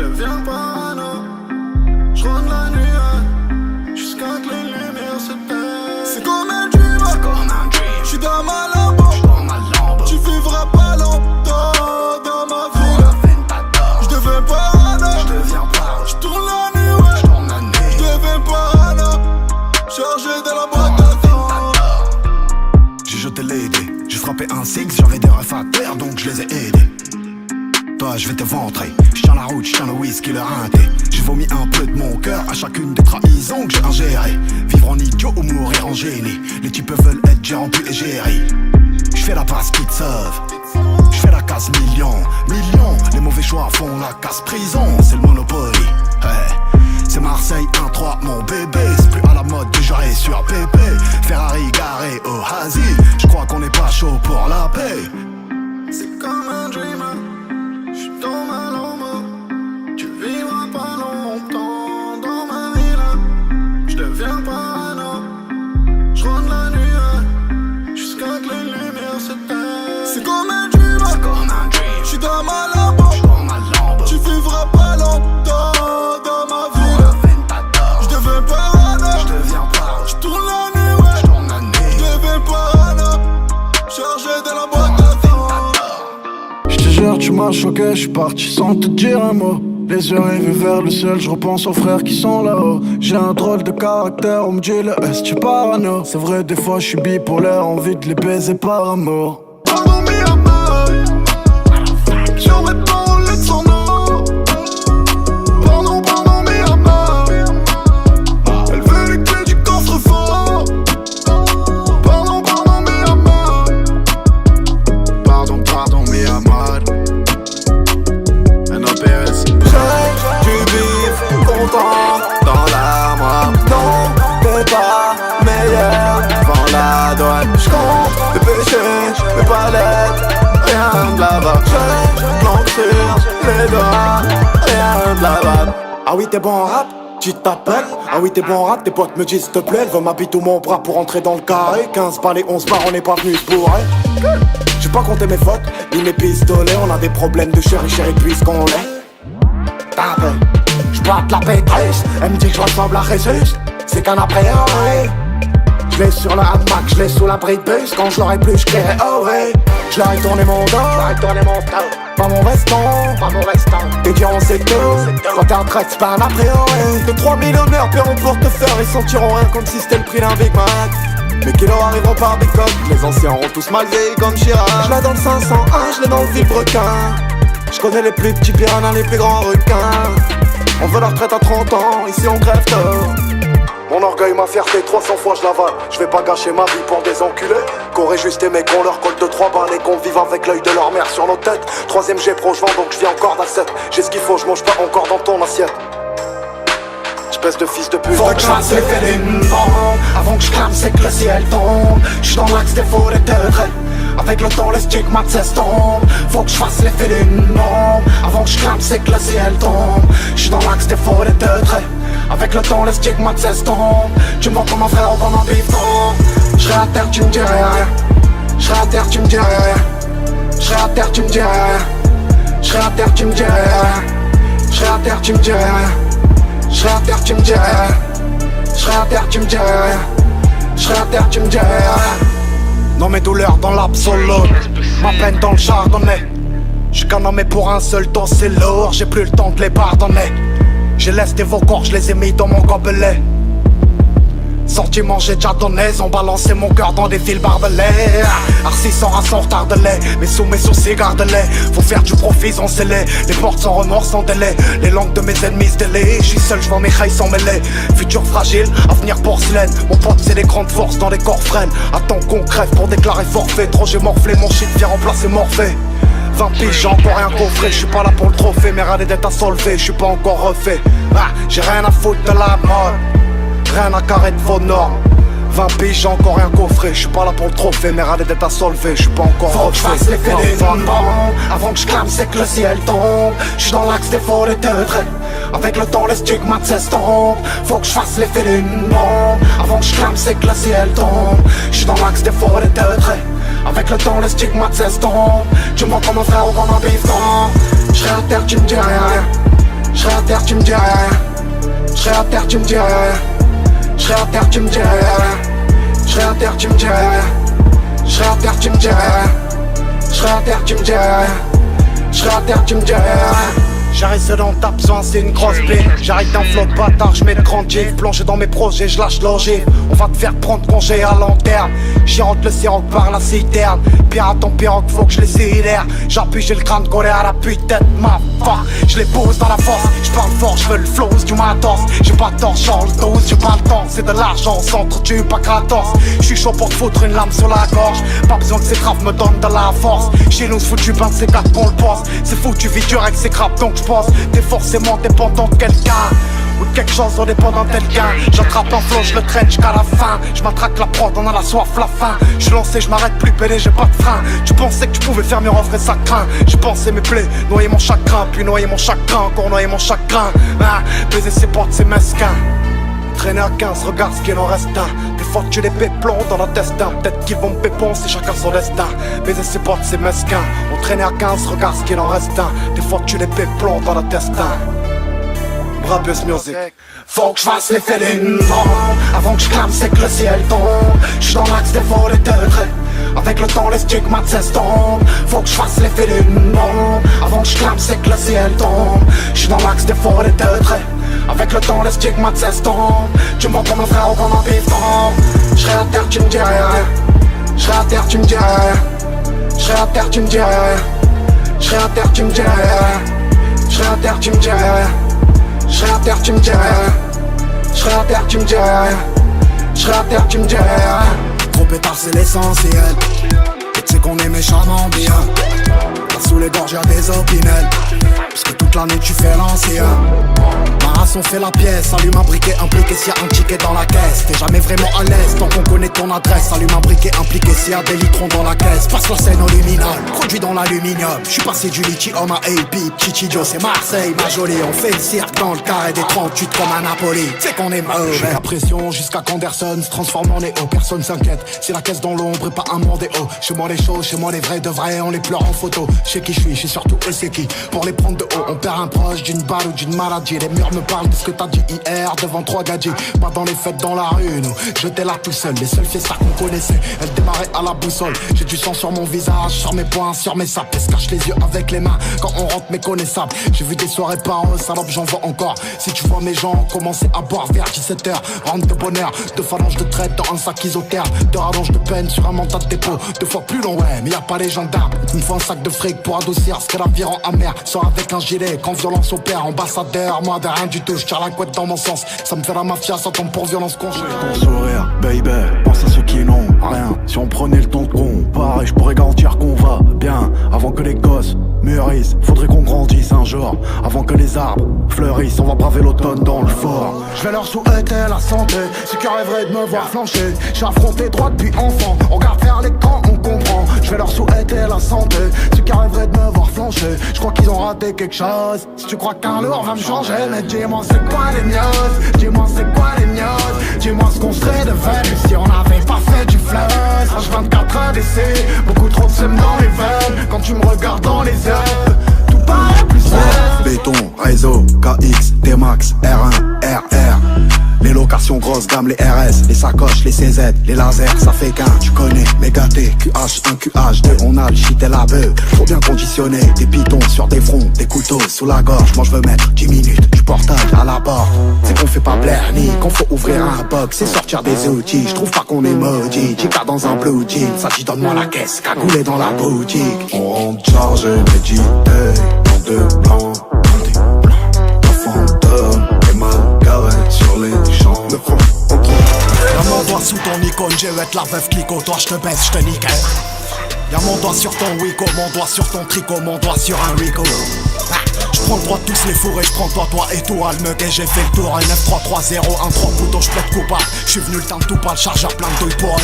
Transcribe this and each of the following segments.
deviens parano. J'rentre la nuit, ouais, jusqu'à que les lumières s'éteignent. C'est comme un dream, j'suis dans ma lampe. Tu vivras pas longtemps dans ma ville. J'deviens parano. J'tourne la nuit, ouais, j'deviens parano. Chargé de la boîte à temps. J'ai jeté les dés, j'ai frappé un six, j'avais des refs à terre donc je les ai aidés. Toi je vais te ventrer, j'tiens la route, j'tiens le whisky, le rinté. J'ai vomi un peu de mon cœur à chacune des trahisons que j'ai ingérées. Vivre en idiot ou mourir en génie. Les types veulent être gérants puis égérie. J'fais la passe qui te sauve, j'fais la casse million. Les mauvais choix font la casse prison, c'est le Monopoly. Hey. C'est Marseille 1-3 mon bébé. C'est plus à la mode de gérer sur PP. Ferrari garé au Hazy. J'crois qu'on n'est pas chaud pour la paix. C'est comme un dreamer, j'suis dans ma lambe. Tu vivras pas longtemps dans ma ville. J'deviens parano. J'rentre la nuit, ouais, jusqu'à que les lumières s'éteignent. C'est comme un dreamer, j'suis dans ma lambe. Tu vivras pas longtemps dans ma ville. J'deviens parano. J'tourne la nuit, ouais, j'deviens parano. Chargé de la boîte à temps. J'te jure tu m'as choqué, j'suis parti sans te dire un mot. Les yeux rivés vers le ciel, j'repense aux frères qui sont là-haut. J'ai un drôle de caractère, on me dit le S, tu parano. C'est vrai des fois j'suis bipolaire, envie de les baiser par amour. Pardon mi amor, j'aurais pas roulé de son nom. Pardon mi amor, elle veut les clés du coffre-fort. Pardon mi amor, pardon mi amor. NOPS. Du bif, content, dans la moi. Non, t'es pas meilleur, devant la douane. J'compte le péché, le palette, rien de là-bas. J'ai l'encre sur les doigts, rien de là-bas. Ah oui, t'es bon en rap, tu t'appelles. Ah oui, t'es bon en rap, tes potes me disent s'il te plaît. Elle veut m'habiter ou mon bras pour entrer dans le carré. 15 balles et 11 bars, on n'est pas venu se bourrer. J'ai pas compté mes fautes, ni mes pistolets. On a des problèmes de chéri puisqu'on l'est. T'appelles, j'batte la pétresse. Elle me dit que j'ressemble à Jesus. C'est qu'un après, oh ouais. J'l'ai sur le hamac, j'l'ai sous l'abri de bus. Quand j'l'aurai plus, j'crierai oh ouais. J'l'aurai tourné mon dos, pas mon restant. T'es dit on sait tout, quand t'es en traite, c'est pas un a priori. De 3 millionnaires paieront pour te faire, ils sentiront rien comme si c'était le prix d'un Big Mac. Mais qui leur arriveront par Big Cock, les anciens auront tous mal vieilli comme Chirac. J'l'ai dans le 501, j'l'ai dans le vilebrequin. J'connais les plus petits piranhas, les plus grands requins. On veut la retraite à 30 ans, ici on crève tôt. Mon orgueil, ma fierté, 300 fois je l'avale. Je vais pas gâcher ma vie pour des enculés. Qu'aurait juste aimé qu'on leur colle de 3 balles et qu'on vive avec l'œil de leur mère sur nos têtes. 3ème G pro, j'vends donc j'viens encore d'asset. J'ai ce qu'il faut, j'mange pas encore dans ton assiette. Espèce de fils de pute. Faut que j'fasse l'effet d'une bombe avant que j'clame, c'est que le ciel tombe. J'suis dans l'axe des faux et des traits. Avec le temps, les stigmates s'estompent. Faut que j'fasse l'effet d'une bombe avant que j'clame, c'est que le ciel tombe. J'suis dans l'axe des faux et des traits. Avec le temps, les stigmates s'estompent. Tu me vois comme un frère au pendant bifton. J'serai à terre, tu me dirais rien. J'serai à terre, tu me dirais rien. J'serai à terre, tu me dirais rien. J'serai à terre, tu me dirais rien. J'serai à terre, tu me dirais rien. J'serai à terre, tu me dirais rien. J'serai à terre, tu me dirais rien. J'serai à terre, tu me dirais rien. Non mes douleurs dans l'absolu, ma peine dans le chardonnay. J'suis qu'un homme et pour un seul temps c'est lourd. J'ai plus le temps de les pardonner. J'ai lesté vos corps, je les ai mis dans mon gobelet. Sentiments j'ai déjà donné, ils ont balancé mon cœur dans des fils barbelés. Arcis sans race, sans retard de lait, mais sous mes sourcils garde-les. Faut faire du profit sans scellé, les portes sans remords, sans délai. Les langues de mes ennemis se délaient, j'suis seul, j'vends mes rails sans mêler. Futur fragile, avenir porcelaine. Mon pote c'est des grandes forces dans les corps frênes. Attends qu'on crève pour déclarer forfait. Trop j'ai morflé, mon shit vient remplacer Morphée. 20 piges, j'ai encore rien coffré, j'suis pas là pour le trophée. Mais rien d'être à solver, j'suis pas encore refait. J'ai rien à foutre de la mode, rien à carrer de vos normes. 20 piges, j'ai encore rien coffré. J'suis pas là pour le trophée, mais rien d'être à solver. J'suis pas encore faut que j'fasse l'effet d'une bombe avant que j'clame, c'est que le ciel tombe. J'suis dans l'axe des faux et des traits. Avec le temps, les stigmates s'estompent. Faut que j'fasse l'effet d'une bombe avant que j'clame, c'est que le ciel tombe. J'suis dans l'axe des faux et des traits. Avec le temps, les stigmates s'estompent. Tu me vois comme un frère ou comme un bifton. J'serai à terre, tu me dirais rien. tu me dirais rien. J'serais à terre, tu me dirais rien. J'serais à terre, tu me dirais rien. J'serais à terre, tu me dirais rien. J'serais à terre, tu me dirais rien. J'serais à terre, tu me dirais rien. J'serais à terre, tu me dirais rien. J'arrive ce dont t'as besoin, c'est une grosse plaie. J'arrive d'un flot de bâtard, j'mets le grand gif. Plongé dans mes projets, j'lâche l'ogive. On va te faire prendre congé à long terme. J'y rentre le siroc par la citerne. Pirate en pirogue, faut que je les sidère. J'appuie, j'ai le crâne collé à la putain de ma fuck. J'les pose dans la force, j'parle fort, j'veux le flow du matos. J'ai pas tort, change le dose, j'ai pas le temps. C'est de l'argent, on s'entretue, pas gratos. J'suis chaud pour te foutre une lame sur la gorge. Pas besoin que ces graves me donnent de la force. Chez nous, c'est foutu, ben c'est 4 qu'on le poste. C'est foutu, vie dure avec ces graves, donc j'pense. T'es forcément dépendant de quelqu'un ou de quelque chose en dépendant de quelqu'un. J'attrape un flow, je le traîne jusqu'à la fin. Je m'attraque la prod, on a la soif, la faim. Je suis lancé, je m'arrête plus, pédé, j'ai pas de frein. Tu pensais que tu pouvais faire mieux, refrais ça craint. J'ai pensé mes plaies, noyer mon chagrin. Puis noyer mon chagrin, encore noyer mon chagrin. Baiser ses portes, c'est mesquin. Traîner à 15, regarde ce qu'il en reste un. Des fois que tu les péplons dans l'intestin. Peut-être qu'ils vont me péponcer, chacun son destin. Baiser ses portes, c'est mesquin. On traînait à 15, regarde ce qu'il en reste un. Des fois que tu les péplons dans l'intestin. Brabeuse music. Faut que je fasse l'effet d'une bombe. Avant que je clame, c'est que le ciel tombe. J'suis dans l'axe des faux et de traits. Avec le temps, les stigmates s'estompent. Faut que je fasse l'effet d'une bombe. Avant que je clame, c'est que le ciel tombe. J'suis dans l'axe des faux et de traits. Avec le temps, les stigmates s'estompent. Tu m'entends mon frère ou qu'on en vive tombe. J'serai à terre, tu me dirais rien. J'serai à terre, tu me dirais rien. J'serai à terre, tu me dirais rien. J'serai à terre, tu me dirais rien. J'serai à terre, tu me dirais rien. J'serai à terre, tu me dirais rien. J'serai à terre, tu me dirais rien. J'serai à terre, tu me dirais rien. Trop pétard c'est l'essentiel. Et tu sais qu'on est méchamment bien. Là sous les gorges y'a des opinels. Parce que toute l'année tu fais l'ancien. Ma race on fait la pièce. Allume un briquet impliqué s'il y a un ticket dans la caisse. T'es jamais vraiment à l'aise tant qu'on connaît ton adresse. Allume un briquet impliqué s'il y a des litrons dans la caisse. Passe la scène au luminol, produit dans l'aluminium. J'suis passé du lithium à AP. Chichidio c'est Marseille, ma jolie. On fait le cirque dans le carré des 38 comme un Napoli. C'est qu'on est mauvais. J'ai la pression jusqu'à qu'Anderson se transforme en Néo. Personne s'inquiète, c'est la caisse dans l'ombre et pas un monde et haut. Chez moi les choses, chez moi les vrais de vrais. On les pleure en photo. Chez qui je suis surtout eux c'est qui. Pour les prendre de haut, on perd un proche d'une balle ou d'une maladie. Les murs me parlent de ce que t'as dit hier devant 3 gadgets. Pas dans les fêtes dans la rue, nous. J'étais là tout seul, les seules fiestas qu'on connaissait. Elles démarraient à la boussole. J'ai du sang sur mon visage, sur mes poings, sur mes sapes. Se cache les yeux avec les mains quand on rentre méconnaissable. J'ai vu des soirées par eux, salope, j'en vois encore. Si tu vois mes gens commencer à boire vers 17h, rentre de bonheur, 2 phalanges de traite dans un sac isotherme, 2 rallonges de peine sur un mandat de dépôt. 2 fois plus long, ouais, mais y a pas les gendarmes. Une fois un sac de fric pour adoucir ce que la vie rend amer. Sors avec un gilet quand violence opère. Ambassadeur, moi de rien du tout, je tire la couette dans mon sens. Ça me fait la mafia, ça tombe pour violence conjugée. Ton sourire, baby, pense à ceux qui n'ont rien. Si on prenait le temps de comparer, je pourrais garantir qu'on va bien. Avant que les gosses mûrissent, faudrait qu'on grandisse un jour. Avant que les arbres fleurissent, on va braver l'automne dans le fort. Je vais leur souhaiter la santé, ceux qui rêveraient de me voir flancher. J'ai affronté droit depuis enfant, on regarde vers l'écran, on comprend. Je vais leur souhaiter la santé, ceux qui rêveraient de me voir flancher. Je crois qu'ils ont raté quelque chose. Si tu crois qu'un lourd va me changer, mais dis-moi c'est quoi les news. Dis-moi c'est quoi les news. Dis-moi ce qu'on serait devenu si on n'avait pas fait du flash. H24 ADC, beaucoup trop de seum dans les veines. Quand tu me regardes dans les yeux, tout paraît plus simple. Béton, réseau, KX, T-Max, R1, RR. Les locations grosses gamme, les RS, les sacoches, les CZ, les lasers, ça fait qu'un, tu connais, méga T, QH1, QH2, on a le shit et la beuh, trop bien conditionné, des pitons sur des fronts, des couteaux sous la gorge, moi je veux mettre 10 minutes, du portage à la porte, c'est qu'on fait pas plaire, ni qu'on faut ouvrir un box, c'est sortir des outils, je trouve pas qu'on est maudit, J.K. dans un blue jean, ça dit donne-moi la caisse, cagoulé dans la boutique, On rentre chargé, médité, dans 2 blancs, un fantôme, et mal garé sur les champs. Y'a mon doigt sous ton icône, j'ai être la veuve clico, toi je te baisse, je te nique. Y'a mon doigt sur ton Wico, mon doigt sur ton tricot, mon doigt sur un Rico. J'prends le droit de tous les fourrés, j'prends toi et tout Almeuk et j'ai fait le tour. Un 9-3-3-0, un 3 couteaux, j'plaide coupable. J'suis venu le temps de tout pas, le chargeur plein de douilles pour eux.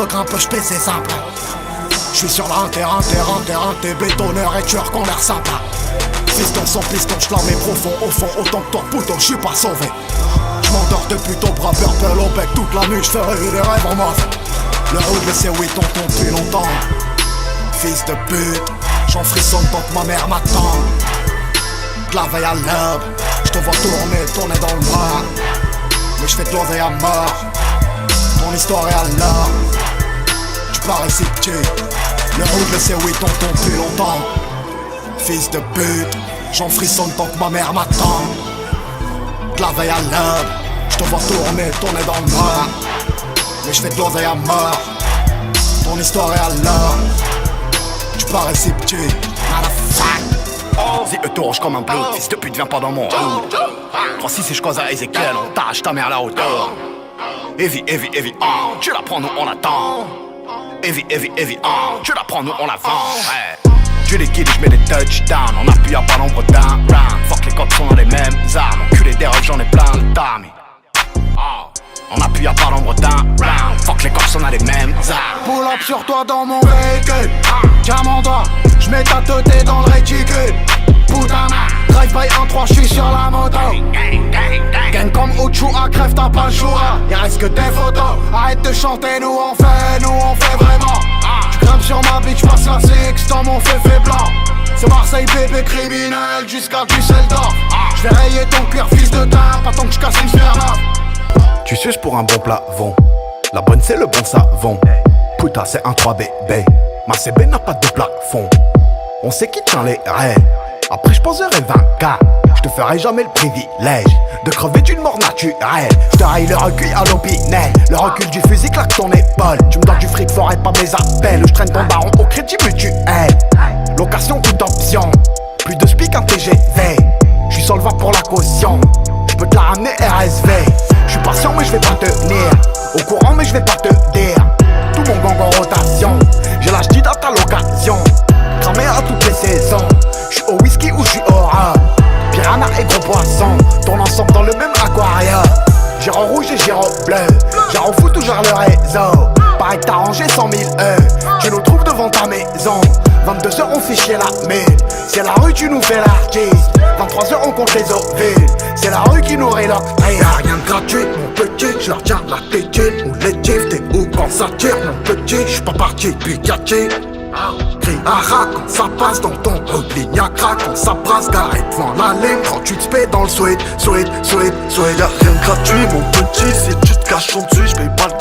Grimpe, j'pèse c'est simple. J'suis sur un terrain, t'es bétonneur et tueur qu'on l'air sympa. Fiston sans piston, j'la mets profond au fond, autant que toi pouton, j'suis pas sauvé. J'm'endors depuis ton bras purple au bec toute la nuit, j'ferai des rêves en mode. Le road laissé oui tonton depuis longtemps. Fils de pute, j'en frissonne tant que ma mère m'attend. De la veille à l'aube, je te vois tourner dans le noir. Mais je fais de l'oseille à mort. Ton histoire est à l'heure. Tu parais si petit. Le rouge le sait oui tonton depuis longtemps. Fils de pute, j'en frissonne tant que ma mère m'attend. De la veille à l'aube, je te vois tourner dans le noir. Mais je fais de l'oseille à mort. Ton histoire est à l'heure. Tu parais si petit. Vas-y, eux rouge comme un bleu. Fils de pute, viens pas dans mon hood. 3-6 et je cause à Ezekiel. On tâche ta mère là hauteur. Heavy, tu la prends, nous on attend. Heavy, tu la prends, nous on la vend. Ouais. Tu liquides, je mets des touchdowns. On appuie à pas nombre d'un round. Fuck les codes sont dans les mêmes armes. Enculé des rêves, j'en ai plein le time. On appuie à pas nombre d'un round. Fuck les codes sont dans les mêmes armes. Pull up sur toi dans mon véhicule. Diamant d'or, j'mets ta teuté dans le réticule. Putana, drive by 1-3, j'suis sur la moto. Gang comme Uchua, crève t'as pas le choix. Y'a reste que des photos. Arrête de chanter, nous on fait vraiment. J'grimpe sur ma bitch, passe la six dans mon féfé blanc. C'est Marseille bébé criminel jusqu'à Düsseldorf. J'vais rayer ton cuir fils de teint, pas tant que j'casse une sphère là. Tu suces pour un bon plafond. La bonne c'est le bon savon. Putain c'est un 3BB. Ma CB n'a pas de plafond. On sait qui tient les rênes. Après je poserai 20K. Je te ferai jamais le privilège de crever d'une mort naturelle. Je te raille le recul à l'opinel. Le recul du fusil claque ton épaule. Tu me donnes du fric, ferai pas mes appels. Je traîne ton baron au crédit mutuel. Location toute option. Plus de speak un TGV. Je suis solvable pour la caution. Je peux te la ramener RSV. Je suis patient mais je vais pas tenir. Au courant mais je vais pas te dire. Tout mon gang en rotation. J'ai l'âge dit à l'occasion. Cramé à toutes les saisons. J'suis au whisky ou j'suis au rhum. Piranha et gros poisson. Tourne ensemble dans le même aquarium. Giro rouge et giro bleu. Giro foot ou gère le réseau. Pareil que t'as rangé 100 000 Tu nous trouves devant ta maison. 22h on fait chier la mine. C'est la rue tu nous fais l'artiste. 23h on compte les ovules. C'est la rue qui nourrit leur rien. Y'a rien de gratuit mon petit. J'leur tiens la tétine. Ou les tifs t'es où quand ça tire mon petit. J'suis pas parti depuis Cathy. Crie ara quand ça passe dans ton Lignac quand ça brasse garé devant la ligne. 38 spé dans le sweat. Y'a rien de gratuit mon petit. Si tu te caches en dessus j'paye pas le